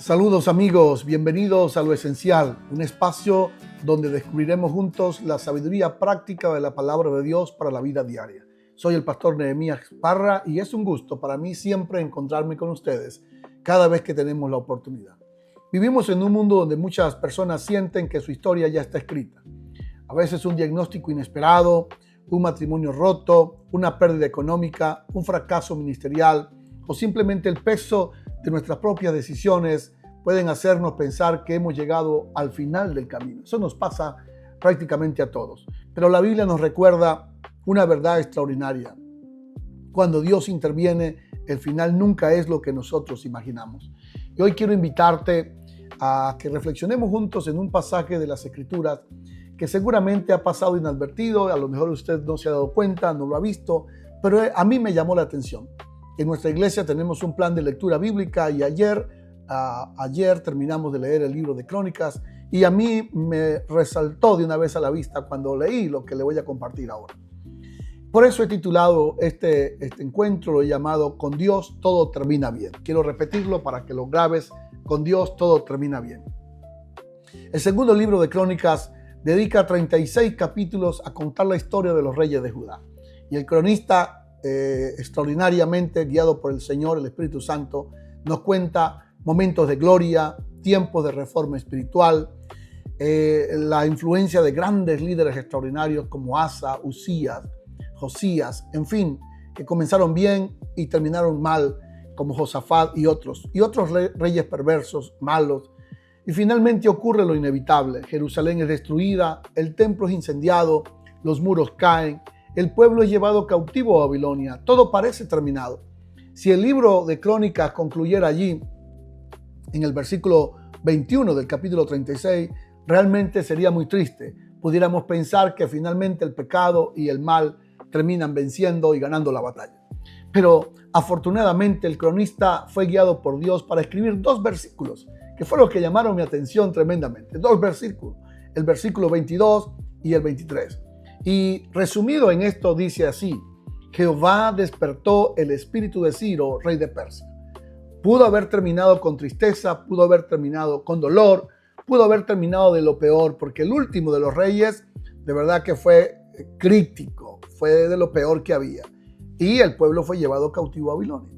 Saludos amigos, bienvenidos a Lo Esencial, un espacio donde descubriremos juntos la sabiduría práctica de la palabra de Dios para la vida diaria. Soy el pastor Nehemías Parra y es un gusto para mí siempre encontrarme con ustedes cada vez que tenemos la oportunidad. Vivimos en un mundo donde muchas personas sienten que su historia ya está escrita. A veces un diagnóstico inesperado, un matrimonio roto, una pérdida económica, un fracaso ministerial o simplemente el peso de nuestras propias decisiones pueden hacernos pensar que hemos llegado al final del camino. Eso nos pasa prácticamente a todos. Pero la Biblia nos recuerda una verdad extraordinaria. Cuando Dios interviene, el final nunca es lo que nosotros imaginamos. Y hoy quiero invitarte a que reflexionemos juntos en un pasaje de las Escrituras que seguramente ha pasado inadvertido, a lo mejor usted no se ha dado cuenta, no lo ha visto, pero a mí me llamó la atención. En nuestra iglesia tenemos un plan de lectura bíblica y ayer terminamos de leer el libro de Crónicas y a mí me resaltó de una vez a la vista cuando leí lo que le voy a compartir ahora. Por eso he titulado este encuentro, lo he llamado Con Dios todo termina bien. Quiero repetirlo para que lo grabes: con Dios todo termina bien. El segundo libro de Crónicas dedica 36 capítulos a contar la historia de los reyes de Judá. Y el cronista, extraordinariamente guiado por el Señor, el Espíritu Santo, nos cuenta momentos de gloria, tiempos de reforma espiritual, la influencia de grandes líderes extraordinarios como Asa, Usías, Josías, en fin, que comenzaron bien y terminaron mal, como Josafat y otros reyes perversos, malos. Y finalmente ocurre lo inevitable: Jerusalén es destruida, el templo es incendiado, los muros caen, el pueblo es llevado cautivo a Babilonia. Todo parece terminado. Si el libro de Crónicas concluyera allí, en el versículo 21 del capítulo 36, realmente sería muy triste. Pudiéramos pensar que finalmente el pecado y el mal terminan venciendo y ganando la batalla. Pero afortunadamente el cronista fue guiado por Dios para escribir dos versículos, que fueron los que llamaron mi atención tremendamente. Dos versículos, el versículo 22 y el 23. Y resumido en esto dice así: Jehová despertó el espíritu de Ciro, rey de Persia. Pudo haber terminado con tristeza, pudo haber terminado con dolor, pudo haber terminado de lo peor, porque el último de los reyes de verdad que fue crítico, fue de lo peor que había. Y el pueblo fue llevado cautivo a Babilonia.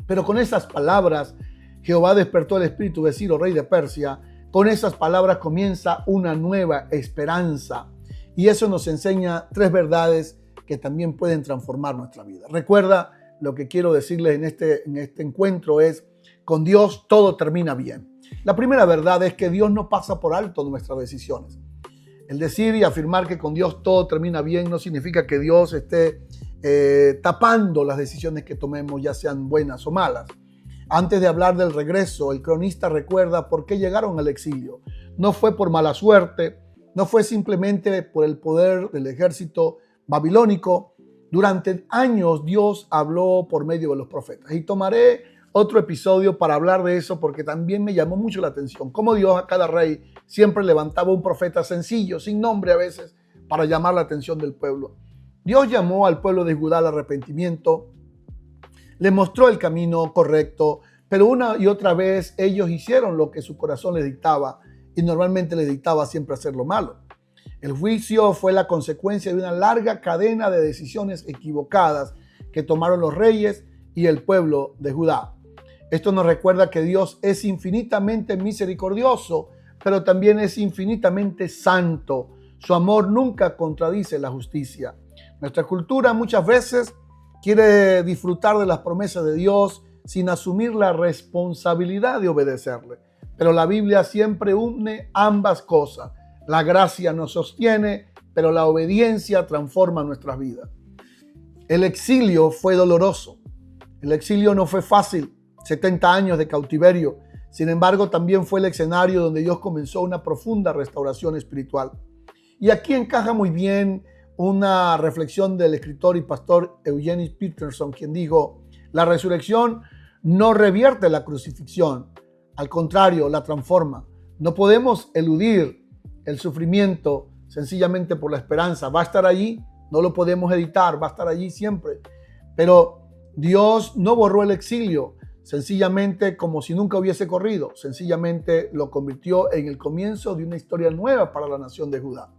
Pero con esas palabras, Jehová despertó el espíritu de Ciro, rey de Persia. Con esas palabras comienza una nueva esperanza. Y eso nos enseña tres verdades que también pueden transformar nuestra vida. Recuerda, lo que quiero decirles en este encuentro es: con Dios todo termina bien. La primera verdad es que Dios no pasa por alto nuestras decisiones. El decir y afirmar que con Dios todo termina bien no significa que Dios esté tapando las decisiones que tomemos, ya sean buenas o malas. Antes de hablar del regreso, el cronista recuerda por qué llegaron al exilio. No fue por mala suerte, no fue simplemente por el poder del ejército babilónico. Durante años Dios habló por medio de los profetas. Y tomaré otro episodio para hablar de eso, porque también me llamó mucho la atención cómo Dios a cada rey siempre levantaba un profeta sencillo, sin nombre a veces, para llamar la atención del pueblo. Dios llamó al pueblo de Judá al arrepentimiento, le mostró el camino correcto, pero una y otra vez ellos hicieron lo que su corazón les dictaba, y normalmente les dictaba siempre hacer lo malo. El juicio fue la consecuencia de una larga cadena de decisiones equivocadas que tomaron los reyes y el pueblo de Judá. Esto nos recuerda que Dios es infinitamente misericordioso, pero también es infinitamente santo. Su amor nunca contradice la justicia. Nuestra cultura muchas veces quiere disfrutar de las promesas de Dios sin asumir la responsabilidad de obedecerle. Pero la Biblia siempre une ambas cosas. La gracia nos sostiene, pero la obediencia transforma nuestras vidas. El exilio fue doloroso. El exilio no fue fácil. 70 años de cautiverio. Sin embargo, también fue el escenario donde Dios comenzó una profunda restauración espiritual. Y aquí encaja muy bien una reflexión del escritor y pastor Eugene Peterson, quien dijo: la resurrección no revierte la crucifixión, al contrario, la transforma. No podemos eludir el sufrimiento sencillamente por la esperanza. Va a estar allí, no lo podemos evitar, va a estar allí siempre. Pero Dios no borró el exilio, sencillamente como si nunca hubiese corrido. Sencillamente lo convirtió en el comienzo de una historia nueva para la nación de Judá.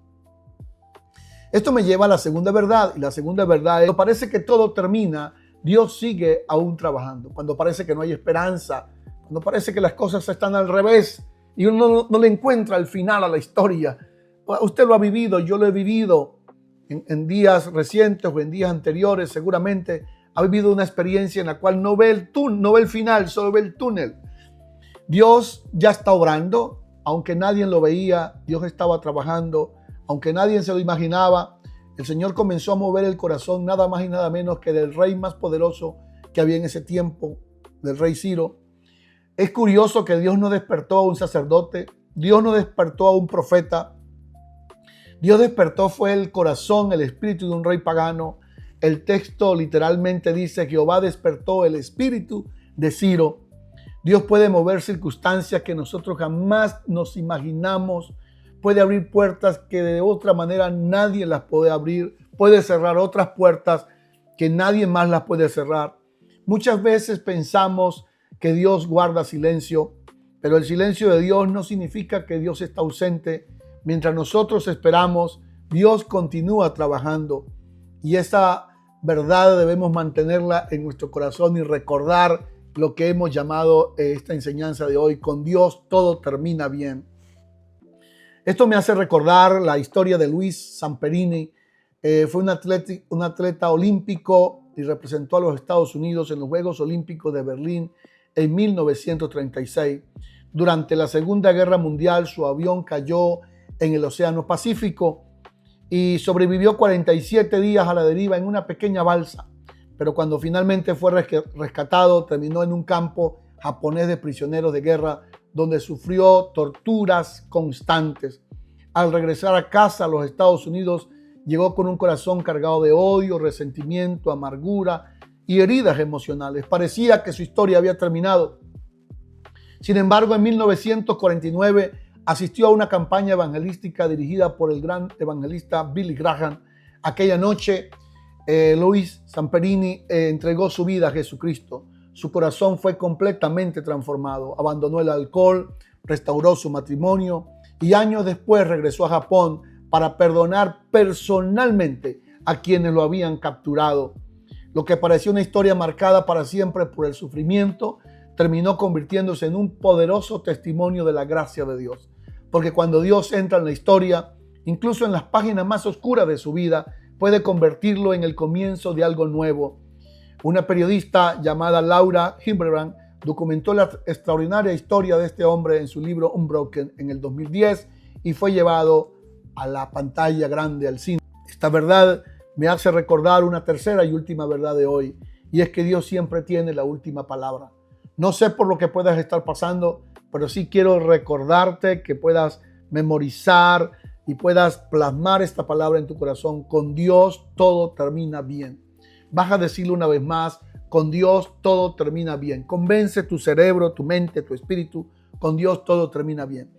Esto me lleva a la segunda verdad, y la segunda verdad es: cuando parece que todo termina, Dios sigue aún trabajando. Cuando parece que no hay esperanza, cuando parece que las cosas están al revés y uno no le encuentra el final a la historia. Usted lo ha vivido, yo lo he vivido en días recientes o en días anteriores. Seguramente ha vivido una experiencia en la cual no ve el final, solo ve el túnel. Dios ya está obrando, aunque nadie lo veía. Dios estaba trabajando, aunque nadie se lo imaginaba. El Señor comenzó a mover el corazón nada más y nada menos que del rey más poderoso que había en ese tiempo, del rey Ciro. Es curioso que Dios no despertó a un sacerdote, Dios no despertó a un profeta. Dios despertó fue el corazón, el espíritu de un rey pagano. El texto literalmente dice: Jehová despertó el espíritu de Ciro. Dios puede mover circunstancias que nosotros jamás nos imaginamos. Puede abrir puertas que de otra manera nadie las puede abrir. Puede cerrar otras puertas que nadie más las puede cerrar. Muchas veces pensamos que Dios guarda silencio, pero el silencio de Dios no significa que Dios está ausente. Mientras nosotros esperamos, Dios continúa trabajando, y esa verdad debemos mantenerla en nuestro corazón y recordar lo que hemos llamado esta enseñanza de hoy: con Dios todo termina bien. Esto me hace recordar la historia de Luis Zamperini. Fue un atleta olímpico y representó a los Estados Unidos en los Juegos Olímpicos de Berlín en 1936. Durante la Segunda Guerra Mundial, su avión cayó en el Océano Pacífico y sobrevivió 47 días a la deriva en una pequeña balsa. Pero cuando finalmente fue rescatado, terminó en un campo japonés de prisioneros de guerra, donde sufrió torturas constantes. Al regresar a casa a los Estados Unidos, llegó con un corazón cargado de odio, resentimiento, amargura y heridas emocionales. Parecía que su historia había terminado. Sin embargo, en 1949 asistió a una campaña evangelística dirigida por el gran evangelista Billy Graham. Aquella noche, Luis Zamperini entregó su vida a Jesucristo. Su corazón fue completamente transformado. Abandonó el alcohol, restauró su matrimonio y años después regresó a Japón para perdonar personalmente a quienes lo habían capturado. Lo que parecía una historia marcada para siempre por el sufrimiento terminó convirtiéndose en un poderoso testimonio de la gracia de Dios. Porque cuando Dios entra en la historia, incluso en las páginas más oscuras de su vida, puede convertirlo en el comienzo de algo nuevo. Una periodista llamada Laura Hillenbrand documentó la extraordinaria historia de este hombre en su libro Unbroken en el 2010 y fue llevado a la pantalla grande, al cine. Esta verdad me hace recordar una tercera y última verdad de hoy, y es que Dios siempre tiene la última palabra. No sé por lo que puedas estar pasando, pero sí quiero recordarte que puedas memorizar y puedas plasmar esta palabra en tu corazón: con Dios todo termina bien. Vas a decirlo una vez más: con Dios todo termina bien. Convence tu cerebro, tu mente, tu espíritu: con Dios todo termina bien.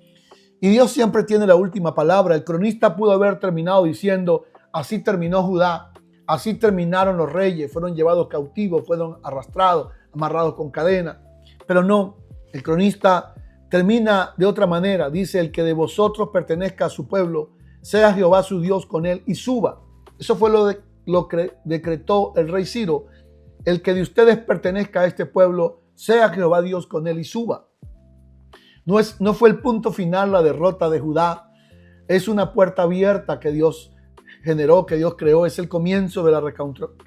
Y Dios siempre tiene la última palabra. El cronista pudo haber terminado diciendo: así terminó Judá, así terminaron los reyes, fueron llevados cautivos, fueron arrastrados, amarrados con cadenas. Pero no, el cronista termina de otra manera. Dice: el que de vosotros pertenezca a su pueblo, sea Jehová su Dios con él y suba. Eso fue lo que decretó el rey Ciro. El que de ustedes pertenezca a este pueblo, sea Jehová Dios con él y suba. No fue el punto final la derrota de Judá. Es una puerta abierta que Dios generó, que Dios creó. Es el comienzo de la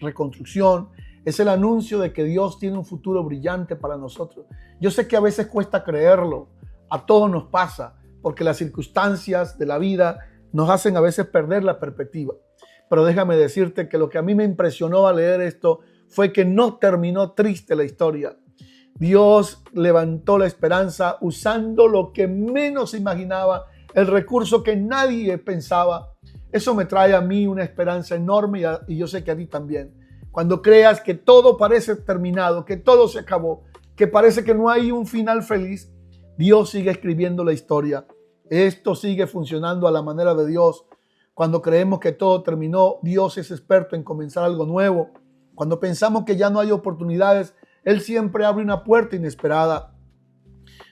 reconstrucción. Es el anuncio de que Dios tiene un futuro brillante para nosotros. Yo sé que a veces cuesta creerlo. A todos nos pasa, porque las circunstancias de la vida nos hacen a veces perder la perspectiva. Pero déjame decirte que lo que a mí me impresionó al leer esto fue que no terminó triste la historia. Dios levantó la esperanza usando lo que menos imaginaba, el recurso que nadie pensaba. Eso me trae a mí una esperanza enorme y yo sé que a ti también. Cuando creas que todo parece terminado, que todo se acabó, que parece que no hay un final feliz, Dios sigue escribiendo la historia. Esto sigue funcionando a la manera de Dios. Cuando creemos que todo terminó, Dios es experto en comenzar algo nuevo. Cuando pensamos que ya no hay oportunidades, Él siempre abre una puerta inesperada.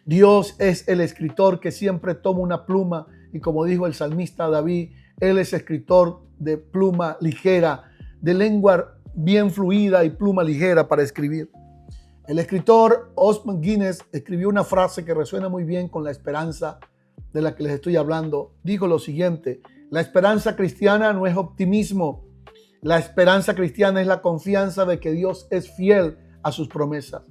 Dios es el escritor que siempre toma una pluma y, como dijo el salmista David, Él es escritor de pluma ligera, de lengua bien fluida y pluma ligera para escribir. El escritor Osman Guinness escribió una frase que resuena muy bien con la esperanza de la que les estoy hablando. Dijo lo siguiente: la esperanza cristiana no es optimismo. La esperanza cristiana es la confianza de que Dios es fiel a sus promesas.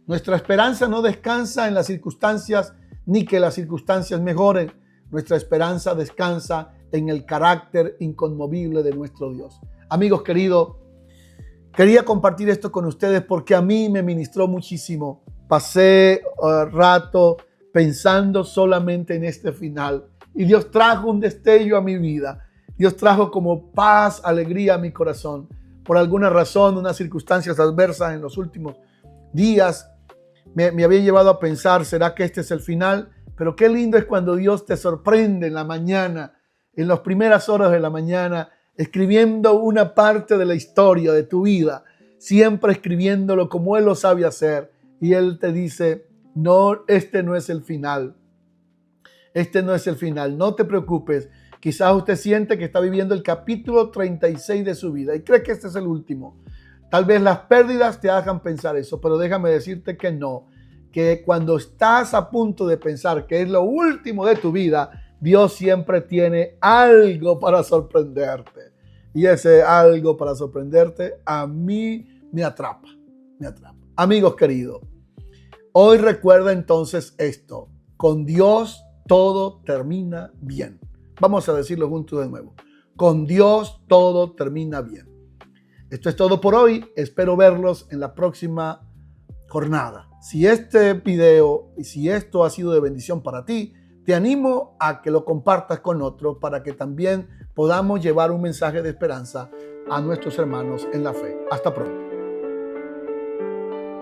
Nuestra esperanza no descansa en las circunstancias ni que las circunstancias mejoren. Nuestra esperanza descansa en el carácter inconmovible de nuestro Dios. Amigos queridos, quería compartir esto con ustedes porque a mí me ministró muchísimo. Pasé rato pensando solamente en este final y Dios trajo un destello a mi vida. Dios trajo como paz, alegría a mi corazón. Por alguna razón, unas circunstancias adversas en los últimos días me habían llevado a pensar, ¿será que este es el final? Pero qué lindo es cuando Dios te sorprende en la mañana, en las primeras horas de la mañana, escribiendo una parte de la historia de tu vida, siempre escribiéndolo como Él lo sabe hacer. Y Él te dice, no, este no es el final. Este no es el final. No te preocupes. Quizás usted siente que está viviendo el capítulo 36 de su vida y cree que este es el último. Tal vez las pérdidas te hagan pensar eso, pero déjame decirte que no. Que cuando estás a punto de pensar que es lo último de tu vida, Dios siempre tiene algo para sorprenderte. Y ese algo para sorprenderte a mí me atrapa. Me atrapa. Amigos queridos, hoy recuerda entonces esto. Con Dios todo termina bien. Vamos a decirlo juntos de nuevo. Con Dios todo termina bien. Esto es todo por hoy. Espero verlos en la próxima jornada. Si este video y si esto ha sido de bendición para ti, te animo a que lo compartas con otros para que también podamos llevar un mensaje de esperanza a nuestros hermanos en la fe. Hasta pronto.